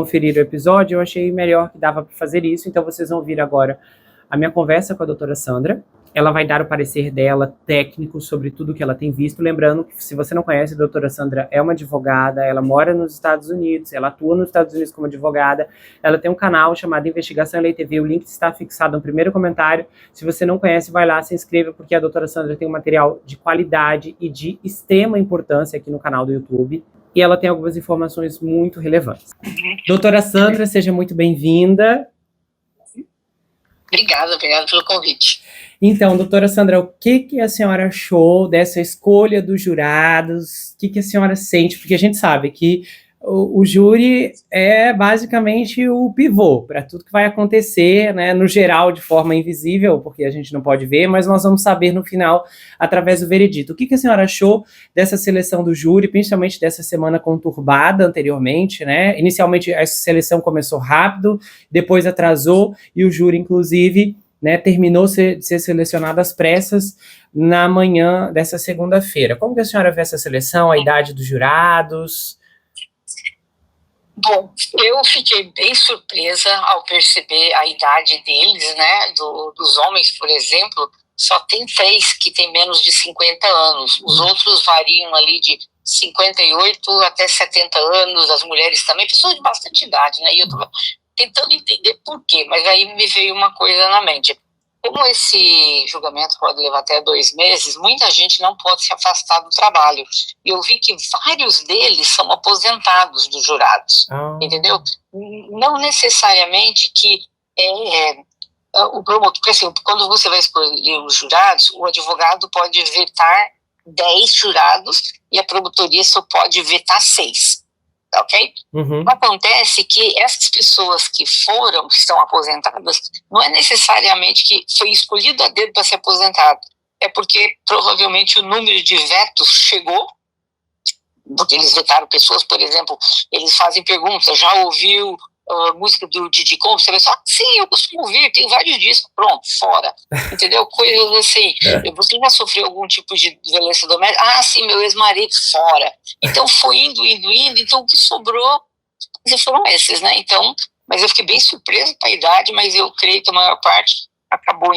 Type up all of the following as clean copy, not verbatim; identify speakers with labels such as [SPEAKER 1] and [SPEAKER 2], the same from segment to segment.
[SPEAKER 1] Conferir o episódio, eu achei melhor que dava para fazer isso, então vocês vão ouvir agora a minha conversa com a doutora Sandra. Ela vai dar o parecer dela técnico sobre tudo que ela tem visto, lembrando que, se você não conhece, a doutora Sandra é uma advogada, ela mora nos Estados Unidos, ela atua nos Estados Unidos como advogada, ela tem um canal chamado Investigação Lei TV, o link está fixado no primeiro comentário. Se você não conhece, vai lá, se inscreva, porque a doutora Sandra tem um material de qualidade e de extrema importância aqui no canal do YouTube, e ela tem algumas informações muito relevantes. Doutora Sandra, seja muito bem-vinda.
[SPEAKER 2] Obrigada pelo convite.
[SPEAKER 1] Então, doutora Sandra, o que a senhora achou dessa escolha dos jurados? O que a senhora sente? Porque a gente sabe que o júri é basicamente o pivô para tudo que vai acontecer, né, no geral, de forma invisível, porque a gente não pode ver, mas nós vamos saber no final, através do veredito. O que a senhora achou dessa seleção do júri, principalmente dessa semana conturbada anteriormente, né? Inicialmente, a seleção começou rápido, depois atrasou, e o júri, inclusive, né, terminou ser selecionado às pressas na manhã dessa segunda-feira. Como que a senhora vê essa seleção, a idade dos jurados?
[SPEAKER 2] Bom, eu fiquei bem surpresa ao perceber a idade deles, né, dos homens, por exemplo. Só tem 3 que têm menos de 50 anos, os outros variam ali de 58 até 70 anos, as mulheres também, pessoas de bastante idade, né, e eu tô tentando entender por quê, mas aí me veio uma coisa na mente. Como esse julgamento pode levar até 2 meses, muita gente não pode se afastar do trabalho. E eu vi que vários deles são aposentados dos jurados, entendeu? Não necessariamente que o promotor, porque assim, quando você vai escolher os jurados, o advogado pode vetar 10 jurados e a promotoria só pode vetar 6. Ok? Acontece que essas pessoas que estão aposentadas, não é necessariamente que foi escolhido a dedo para ser aposentado, é porque provavelmente o número de vetos chegou, porque eles vetaram pessoas, por exemplo, eles fazem perguntas, já ouviu música do Didi Conto? Você vai falar, sim, eu costumo ouvir, tem vários discos, pronto, fora, entendeu? Coisas assim. Você já sofreu algum tipo de violência doméstica? Ah, sim, meu ex-marido, fora. Então foi indo, então o que sobrou foram esses, né? Então, mas eu fiquei bem surpresa com a idade, mas eu creio que a maior parte acabou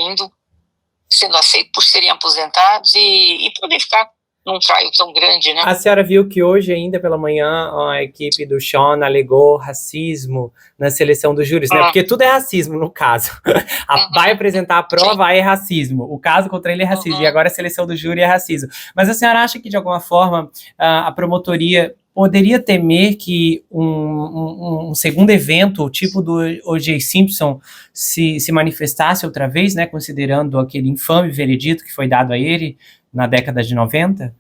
[SPEAKER 2] sendo aceito por serem aposentados e poder ficar num trial tão grande, né?
[SPEAKER 1] A senhora viu que hoje, ainda pela manhã, a equipe do Sean alegou racismo na seleção dos júris, né? Porque tudo é racismo, no caso. Vai apresentar a prova, é racismo. O caso contra ele é racismo. E agora a seleção do júri é racismo. Mas a senhora acha que, de alguma forma, a promotoria poderia temer que um segundo evento, tipo do O.J. Simpson, se manifestasse outra vez, né? Considerando aquele infame veredito que foi dado a ele na década de 90?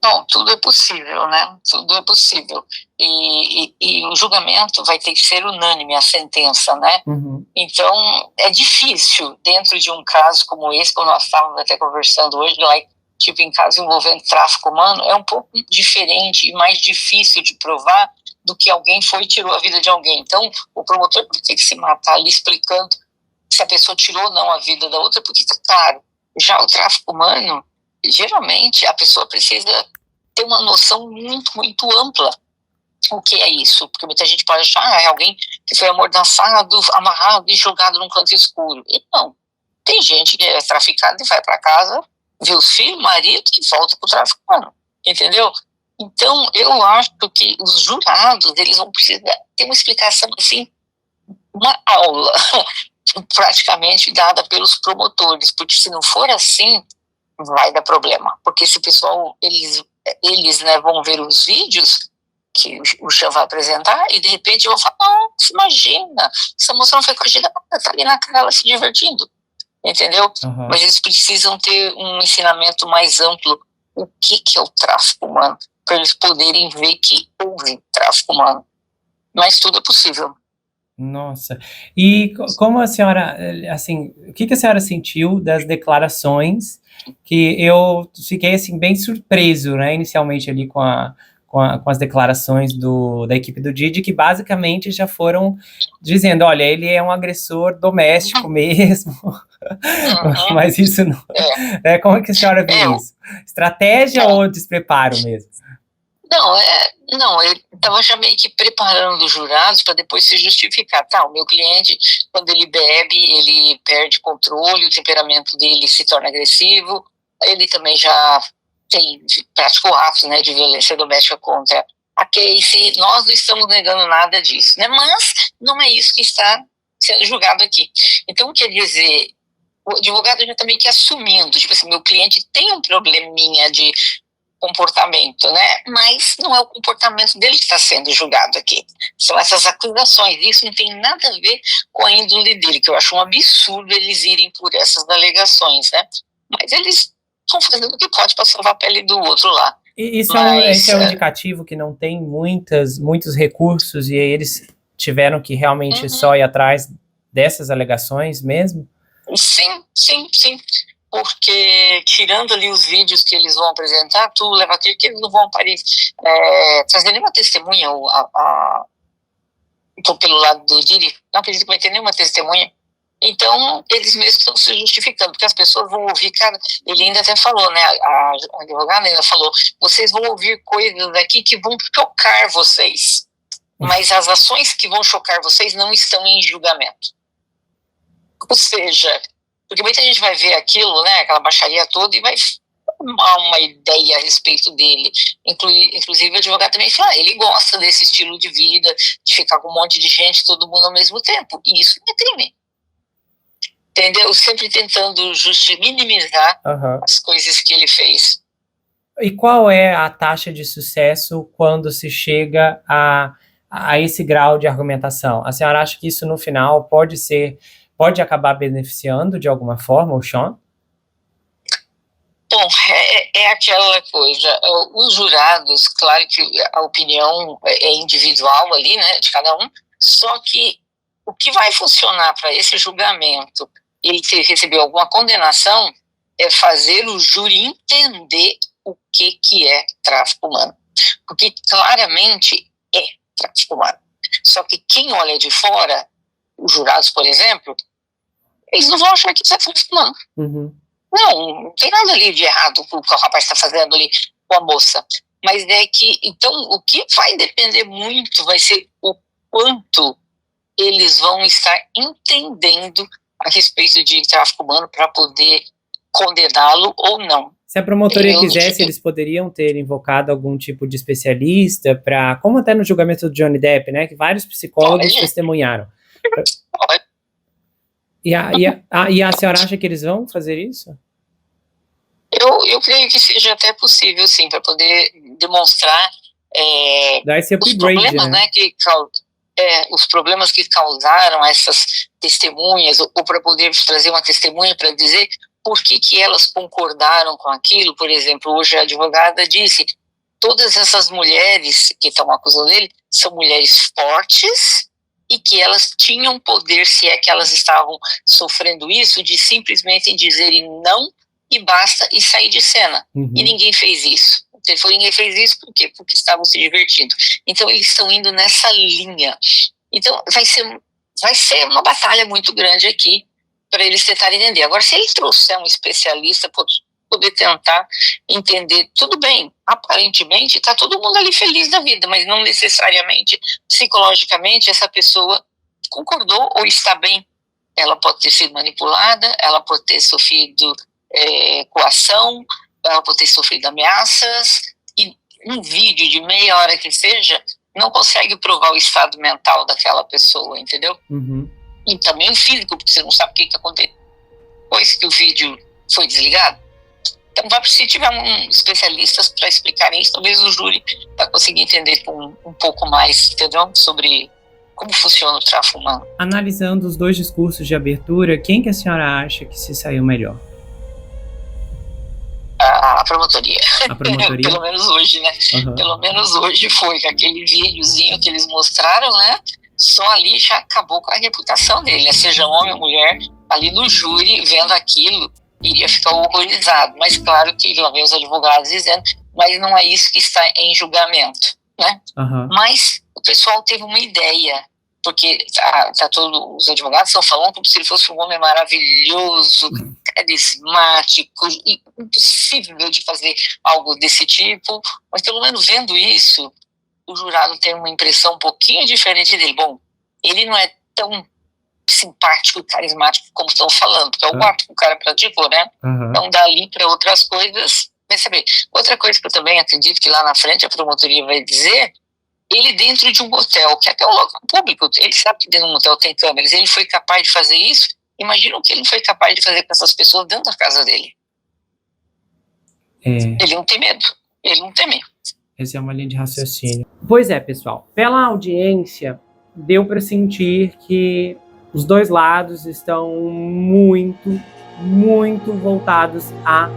[SPEAKER 2] Bom, tudo é possível, né? Tudo é possível. E o julgamento vai ter que ser unânime, a sentença, né? Então, é difícil, dentro de um caso como esse, como nós estávamos até conversando hoje, tipo em caso envolvendo tráfico humano, é um pouco diferente e mais difícil de provar do que alguém foi e tirou a vida de alguém. Então, o promotor vai ter que se matar ali explicando se a pessoa tirou ou não a vida da outra, porque, claro, já o tráfico humano, geralmente a pessoa precisa ter uma noção muito, muito ampla o que é isso, porque muita gente pode achar, é alguém que foi amordaçado, amarrado e jogado num canto escuro. E não, tem gente que é traficada e vai para casa, vê os filhos, marido e volta para o tráfico humano, entendeu? Então eu acho que os jurados, eles vão precisar ter uma explicação assim, uma aula praticamente dada pelos promotores, porque se não for assim, vai dar problema, porque esse pessoal, eles né, vão ver os vídeos que o Chan vai apresentar e de repente vão falar, não, imagina, essa moça não foi coagida, tá ali na cara ela se divertindo, entendeu? Mas eles precisam ter um ensinamento mais amplo, o que é o tráfico humano, para eles poderem ver que houve tráfico humano, mas tudo é possível.
[SPEAKER 1] Nossa, e como a senhora, assim, o que a senhora sentiu das declarações, que eu fiquei, assim, bem surpreso, né, inicialmente ali com as declarações da equipe do Didi, que basicamente já foram dizendo, olha, ele é um agressor doméstico mesmo, mas isso não... como é que a senhora vê isso? Estratégia ou despreparo mesmo?
[SPEAKER 2] Não, ele estava já meio que preparando os jurados para depois se justificar. Tá, o meu cliente, quando ele bebe, ele perde controle, o temperamento dele se torna agressivo, ele também já praticou atos, né, de violência doméstica contra a Casey. Nós não estamos negando nada disso, né, mas não é isso que está sendo julgado aqui. Então, quer dizer, o advogado já também que assumindo, tipo assim, meu cliente tem um probleminha de comportamento, né? Mas não é o comportamento dele que está sendo julgado aqui. São essas acusações. Isso não tem nada a ver com a índole dele, que eu acho um absurdo eles irem por essas alegações, né? Mas eles estão fazendo o que pode para salvar a pele do outro lá.
[SPEAKER 1] Esse é um indicativo que não tem muitos recursos e aí eles tiveram que realmente só ir atrás dessas alegações mesmo?
[SPEAKER 2] Sim. Porque tirando ali os vídeos que eles vão apresentar, tu leva a crer que eles não vão trazer nenhuma testemunha pelo lado do Diddy, não acredito que vai ter nenhuma testemunha. Então, eles mesmos estão se justificando, porque as pessoas vão ouvir, cara, ele ainda até falou, né, a advogada ainda falou, vocês vão ouvir coisas aqui que vão chocar vocês, mas as ações que vão chocar vocês não estão em julgamento. Ou seja, porque muita gente vai ver aquilo, né, aquela baixaria toda e vai formar uma ideia a respeito dele. Inclusive o advogado também fala, ele gosta desse estilo de vida, de ficar com um monte de gente, todo mundo ao mesmo tempo, e isso não é crime. Entendeu? Sempre tentando minimizar as coisas que ele fez.
[SPEAKER 1] E qual é a taxa de sucesso quando se chega a esse grau de argumentação? A senhora acha que isso no final pode acabar beneficiando de alguma forma o Sean?
[SPEAKER 2] Bom, é aquela coisa, os jurados, claro que a opinião é individual ali, né, de cada um, só que o que vai funcionar para esse julgamento, ele receber alguma condenação, é fazer o júri entender o que é tráfico humano. Porque claramente é tráfico humano. Só que quem olha de fora, os jurados, por exemplo, eles não vão achar que isso é tráfico humano. Não tem nada ali de errado com o que o rapaz está fazendo ali com a moça. Mas é que, então, o que vai depender muito vai ser o quanto eles vão estar entendendo a respeito de tráfico humano para poder condená-lo ou não.
[SPEAKER 1] Se a promotoria quisesse, eles poderiam ter invocado algum tipo de especialista para, como até no julgamento do Johnny Depp, né, que vários psicólogos testemunharam. E a senhora acha que eles vão fazer isso?
[SPEAKER 2] Eu creio que seja até possível, sim, para poder demonstrar os problemas, né, os problemas que causaram essas testemunhas, ou para poder trazer uma testemunha para dizer por que elas concordaram com aquilo. Por exemplo, hoje a advogada disse, todas essas mulheres que estão acusando ele são mulheres fortes e que elas tinham poder, se é que elas estavam sofrendo isso, de simplesmente dizerem não e basta e sair de cena. E ninguém fez isso. Ninguém fez isso por quê? Porque estavam se divertindo. Então eles estão indo nessa linha. Então vai ser uma batalha muito grande aqui para eles tentarem entender. Agora, se ele trouxer um especialista para poder tentar entender, tudo bem, aparentemente está todo mundo ali feliz da vida, mas não necessariamente, psicologicamente, essa pessoa concordou ou está bem. Ela pode ter sido manipulada, ela pode ter sofrido coação, ela pode ter sofrido ameaças, e um vídeo de meia hora que seja não consegue provar o estado mental daquela pessoa, entendeu? E também o físico, porque você não sabe o que aconteceu depois que o vídeo foi desligado. Então, se tiver especialistas para explicarem isso, talvez o júri vai conseguir entender um pouco mais, entendeu? Sobre como funciona o tráfico humano.
[SPEAKER 1] Analisando os dois discursos de abertura, quem que a senhora acha que se saiu melhor?
[SPEAKER 2] A promotoria.
[SPEAKER 1] A promotoria?
[SPEAKER 2] Pelo menos hoje, né? Pelo menos hoje foi com aquele videozinho que eles mostraram, né? Só ali já acabou com a reputação dele, né? Seja homem ou mulher, ali no júri, vendo aquilo, iria ficar horrorizado. Mas claro que lá vem os advogados dizendo, mas não é isso que está em julgamento, né? Mas o pessoal teve uma ideia, porque todos os advogados estão falando como se ele fosse um homem maravilhoso, carismático, impossível de fazer algo desse tipo, mas pelo menos vendo isso, o jurado tem uma impressão um pouquinho diferente dele. Bom, ele não é tão simpático e carismático como estão falando, porque é o ato que o cara praticou, né? Então, dali para outras coisas, perceber. Outra coisa que eu também acredito que lá na frente a promotoria vai dizer, ele dentro de um hotel, que até o local público, ele sabe que dentro de um hotel tem câmeras, ele foi capaz de fazer isso, imagina o que ele foi capaz de fazer com essas pessoas dentro da casa dele. Ele não tem medo, ele não teme.
[SPEAKER 1] Essa é uma linha de raciocínio. Pois é, pessoal, pela audiência, deu para sentir que os dois lados estão muito, muito voltados a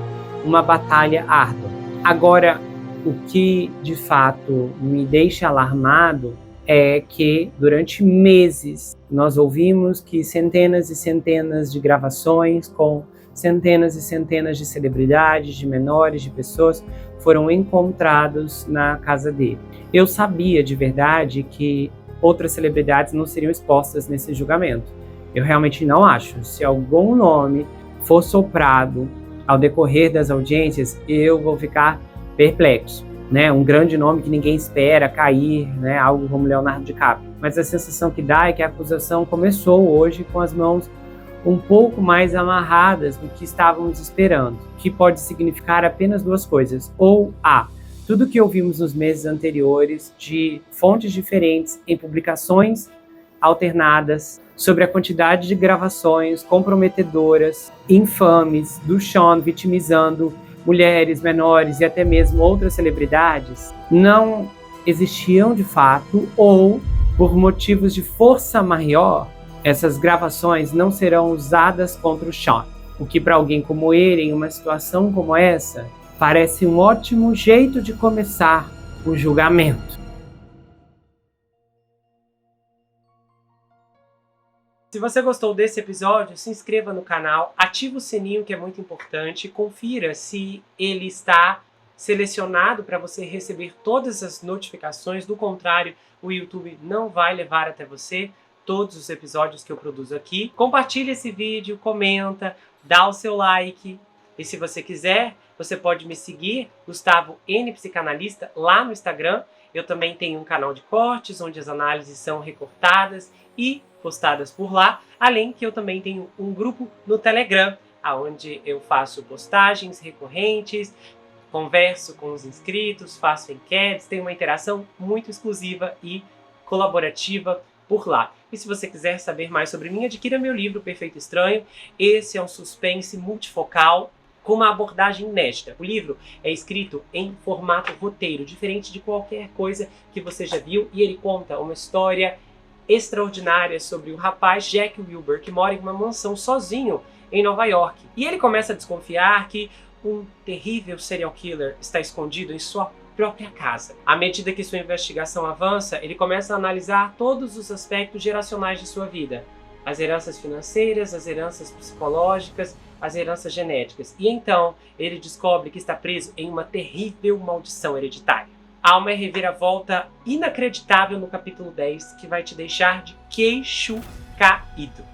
[SPEAKER 1] uma batalha árdua. Agora, o que de fato me deixa alarmado é que durante meses nós ouvimos que centenas e centenas de gravações com centenas e centenas de celebridades, de menores, de pessoas foram encontrados na casa dele. Eu sabia de verdade que outras celebridades não seriam expostas nesse julgamento. Eu realmente não acho. Se algum nome for soprado ao decorrer das audiências, eu vou ficar perplexo, né? Um grande nome que ninguém espera cair, né? Algo como Leonardo DiCaprio. Mas a sensação que dá é que a acusação começou hoje com as mãos um pouco mais amarradas do que estávamos esperando, que pode significar apenas duas coisas. Ou tudo que ouvimos nos meses anteriores de fontes diferentes em publicações alternadas sobre a quantidade de gravações comprometedoras, infames, do Sean vitimizando mulheres, menores e até mesmo outras celebridades, não existiam de fato, ou por motivos de força maior, essas gravações não serão usadas contra o Sean. O que para alguém como ele, em uma situação como essa, parece um ótimo jeito de começar o julgamento. Se você gostou desse episódio, se inscreva no canal, ative o sininho, que é muito importante, confira se ele está selecionado para você receber todas as notificações. Do contrário, o YouTube não vai levar até você todos os episódios que eu produzo aqui. Compartilhe esse vídeo, comenta, dá o seu like. E se você quiser, você pode me seguir, Gustavo N Psicanalista, lá no Instagram. Eu também tenho um canal de cortes, onde as análises são recortadas e postadas por lá. Além que eu também tenho um grupo no Telegram, onde eu faço postagens recorrentes, converso com os inscritos, faço enquetes, tenho uma interação muito exclusiva e colaborativa por lá. E se você quiser saber mais sobre mim, adquira meu livro Perfeito Estranho. Esse é um suspense multifocal com uma abordagem inédita. O livro é escrito em formato roteiro, diferente de qualquer coisa que você já viu, e ele conta uma história extraordinária sobre o rapaz Jack Wilbur, que mora em uma mansão sozinho em Nova York. E ele começa a desconfiar que um terrível serial killer está escondido em sua própria casa. À medida que sua investigação avança, ele começa a analisar todos os aspectos geracionais de sua vida. As heranças financeiras, as heranças psicológicas, as heranças genéticas. E então, ele descobre que está preso em uma terrível maldição hereditária. Há uma reviravolta inacreditável no capítulo 10 que vai te deixar de queixo caído.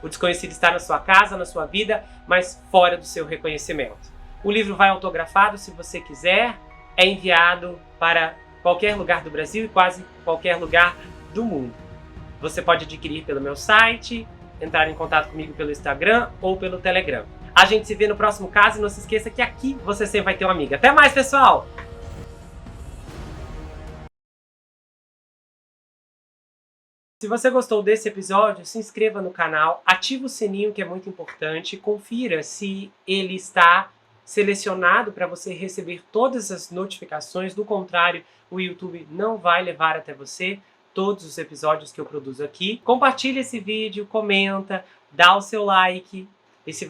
[SPEAKER 1] O desconhecido está na sua casa, na sua vida, mas fora do seu reconhecimento. O livro vai autografado, se você quiser, é enviado para qualquer lugar do Brasil e quase qualquer lugar do mundo. Você pode adquirir pelo meu site, entrar em contato comigo pelo Instagram ou pelo Telegram. A gente se vê no próximo caso e não se esqueça que aqui você sempre vai ter uma amiga. Até mais, pessoal! Se você gostou desse episódio, se inscreva no canal, ative o sininho, que é muito importante, confira se ele está selecionado para você receber todas as notificações. Do contrário, o YouTube não vai levar até você todos os episódios que eu produzo aqui. Compartilhe esse vídeo, comenta, dá o seu like. E se você